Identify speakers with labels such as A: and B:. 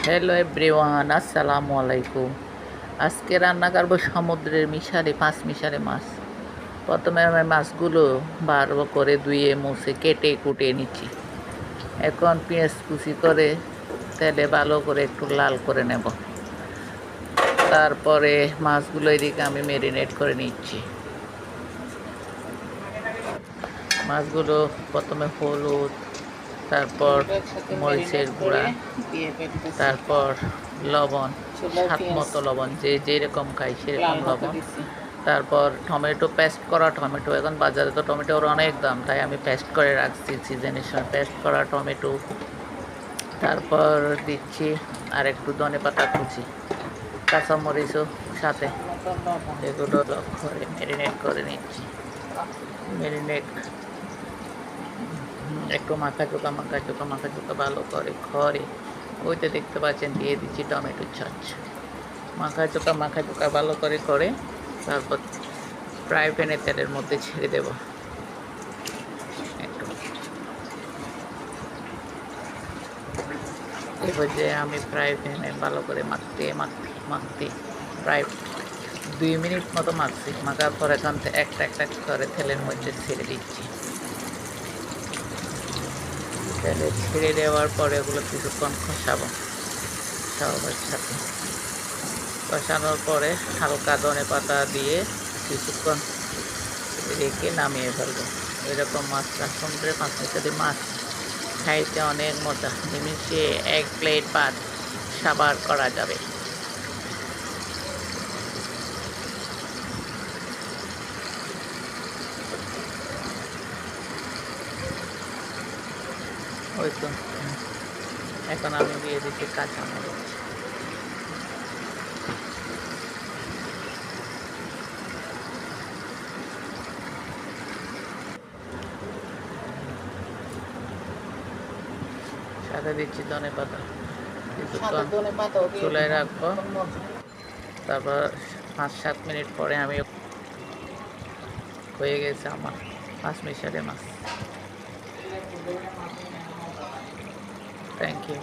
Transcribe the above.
A: Hello everyone, আসসালামু আলাইকুম। আজকে রান্না করবো সমুদ্রের পাঁচ মিশালি মাছ। প্রথমে আমি মাছগুলো ভালো করে ধুয়ে মুছে কেটে কুটে নিচ্ছি। এখন পেঁয়াজ কুচি করে তেলে ভালো করে একটু লাল করে নেব। তারপরে মাছগুলো এদিকে আমি ম্যারিনেট করে নিচ্ছি। মাছগুলো প্রথমে হলুদ, তারপর মরিচের গুঁড়া, তারপর লবণ, স্বাদ মতো লবণ, যে যেরকম খাই সেরকম লবণ। তারপর টমেটো, পেস্ট করা টমেটো। এখন বাজারে তো টমেটোর অনেক দাম, তাই আমি পেস্ট করে রাখছি সিজনের সময় পেস্ট করা টমেটো। তারপর দিচ্ছি আর একটু ধনেপাতা কুচি, কাঁচামরিচও সাথে। এগুলো করে ম্যারিনেট করে নিচ্ছি। ম্যারিনেট একটু মাখা চোখা ভালো করে ওইটা দেখতে পাচ্ছেন, দিয়ে দিচ্ছি টমেটোর সস। মাখা চোখা ভালো করে তারপর ফ্রাই প্যানে তেলের মধ্যে ছেড়ে দেব। একটু এবার যে আমি ফ্রাই প্যানে ভালো করে মাখতে প্রায় 2 মিনিট মতো মাখার পর এখান থেকে একটা করে তেলের মধ্যে ছেড়ে দিচ্ছি। তেলে ছেড়ে দেওয়ার পরে ওগুলো কিছুক্ষণ কষাবো সবার সাথে। কষানোর পরে হালকা ধনেপাতা দিয়ে কিছুক্ষণ রেখে নামিয়ে ফেলবো। এরকম মাছটা সমুদ্রের মাছ মিশালি মাছ খাইতে অনেক মজা। নিমিশে 1 প্লেট ভাত সাবার করা যাবে। ওই তো এখন আমি দিয়ে দিচ্ছি কাঁচামরিচ। সাথে দিচ্ছি ধনেপাতা। কিছুক্ষণ চুলায় রাখবো। তারপর 5-7 মিনিট পরে আমি হয়ে গেছে আমার পাঁচ মিশালি মাছ। Thank you.